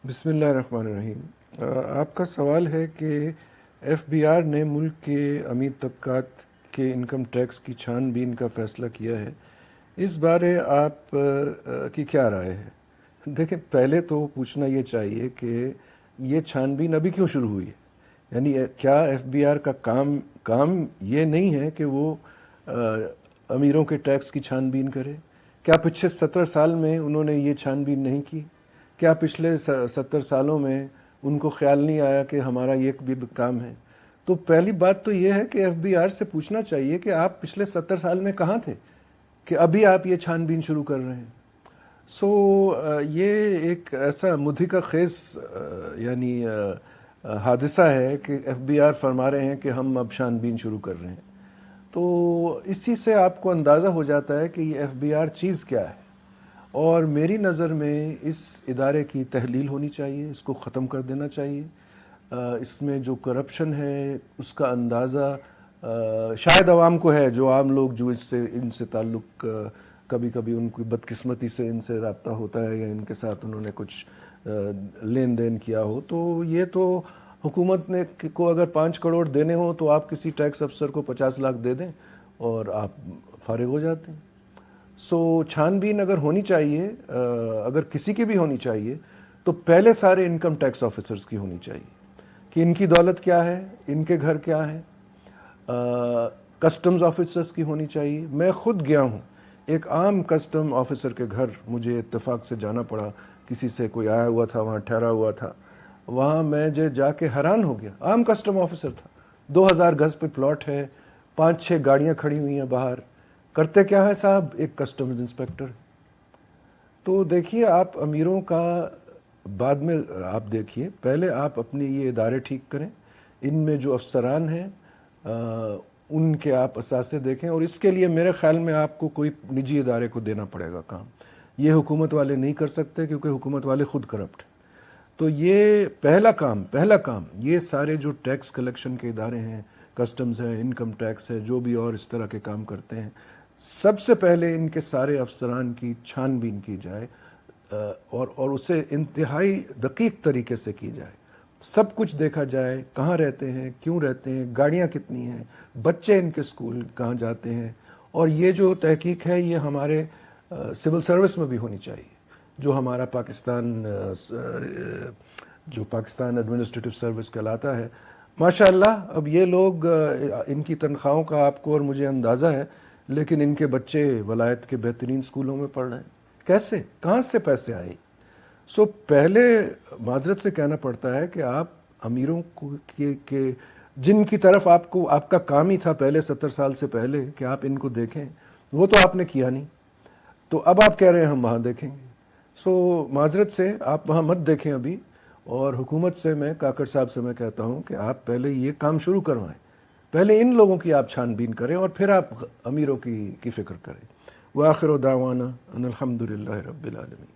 بسم اللہ الرحمن الرحیم۔ آپ کا سوال ہے کہ ایف بی آر نے ملک کے امیر طبقات کے انکم ٹیکس کی چھان بین کا فیصلہ کیا ہے، اس بارے آپ کی کیا رائے ہے؟ دیکھیں، پہلے تو پوچھنا یہ چاہیے کہ یہ چھان بین ابھی کیوں شروع ہوئی ہے؟ یعنی کیا ایف بی آر کا کام یہ نہیں ہے کہ وہ امیروں کے ٹیکس کی چھان بین کرے؟ کیا پچھلے 70 سال میں انہوں نے یہ چھان بین نہیں کی؟ کیا پچھلے 70 سالوں میں ان کو خیال نہیں آیا کہ ہمارا یہ بھی کام ہے؟ تو پہلی بات تو یہ ہے کہ ایف بی آر سے پوچھنا چاہیے کہ آپ پچھلے 70 سال میں کہاں تھے کہ ابھی آپ یہ چھان بین شروع کر رہے ہیں؟ یہ ایک ایسا مضحکہ خیز حادثہ ہے کہ ایف بی آر فرما رہے ہیں کہ ہم اب چھان بین شروع کر رہے ہیں۔ تو اسی سے آپ کو اندازہ ہو جاتا ہے کہ یہ ایف بی آر چیز کیا ہے، اور میری نظر میں اس ادارے کی تحلیل ہونی چاہیے، اس کو ختم کر دینا چاہیے۔ اس میں جو کرپشن ہے اس کا اندازہ شاید عوام کو ہے، جو عام لوگ جو ان سے تعلق کبھی کبھی ان کی بدقسمتی سے ان سے رابطہ ہوتا ہے یا ان کے ساتھ انہوں نے کچھ لین دین کیا ہو، تو یہ تو حکومت نے کو اگر 5 کروڑ دینے ہوں تو آپ کسی ٹیکس افسر کو 50 لاکھ دے دیں اور آپ فارغ ہو جاتے ہیں۔ چھان بین اگر ہونی چاہیے، اگر کسی کی بھی ہونی چاہیے، تو پہلے سارے انکم ٹیکس آفیسرز کی ہونی چاہیے کہ ان کی دولت کیا ہے، ان کے گھر کیا ہے۔ کسٹمز آفیسرز کی ہونی چاہیے۔ میں خود گیا ہوں ایک عام کسٹم آفیسر کے گھر، مجھے اتفاق سے جانا پڑا، کسی سے کوئی آیا ہوا تھا، وہاں ٹھہرا ہوا تھا، وہاں میں جا کے حیران ہو گیا۔ عام کسٹم آفیسر تھا، 2000 گز پہ پلاٹ ہے، 5-6 گاڑیاں کھڑی ہوئی ہیں باہر۔ کرتے کیا ہے صاحب؟ ایک کسٹمز انسپیکٹر۔ تو دیکھیے، آپ امیروں کا بعد میں آپ دیکھیے، پہلے آپ اپنے یہ ادارے ٹھیک کریں، ان میں جو افسران ہیں ان کے آپ اثاثے دیکھیں، اور اس کے لیے میرے خیال میں آپ کو کوئی نجی ادارے کو دینا پڑے گا کام۔ یہ حکومت والے نہیں کر سکتے کیونکہ حکومت والے خود کرپٹ ہیں۔ تو یہ پہلا کام یہ سارے جو ٹیکس کلیکشن کے ادارے ہیں، کسٹمز ہیں، انکم ٹیکس ہے، جو بھی اور اس طرح کے کام کرتے ہیں، سب سے پہلے ان کے سارے افسران کی چھان بین کی جائے، اور اسے انتہائی دقیق طریقے سے کی جائے۔ سب کچھ دیکھا جائے، کہاں رہتے ہیں، کیوں رہتے ہیں، گاڑیاں کتنی ہیں، بچے ان کے اسکول کہاں جاتے ہیں۔ اور یہ جو تحقیق ہے یہ ہمارے سول سروس میں بھی ہونی چاہیے، جو ہمارا پاکستان ایڈمنسٹریٹو سروس کہلاتا ہے۔ ماشاءاللہ اب یہ لوگ ان کی تنخواہوں کا آپ کو اور مجھے اندازہ ہے، لیکن ان کے بچے ولایت کے بہترین اسکولوں میں پڑھ رہے ہیں۔ کیسے؟ کہاں سے پیسے آئے؟ پہلے معذرت سے کہنا پڑتا ہے کہ آپ امیروں کو کہ جن کی طرف آپ کا کام ہی تھا پہلے 70 سال سے پہلے کہ آپ ان کو دیکھیں، وہ تو آپ نے کیا نہیں، تو اب آپ کہہ رہے ہیں ہم وہاں دیکھیں گے۔ معذرت سے آپ وہاں مت دیکھیں ابھی، اور حکومت سے میں کاکڑ صاحب سے میں کہتا ہوں کہ آپ پہلے یہ کام شروع کروائیں، پہلے ان لوگوں کی آپ چھان بین کریں اور پھر آپ امیروں کی فکر کریں۔ وآخر دعوانا ان الحمد للہ رب العالمین۔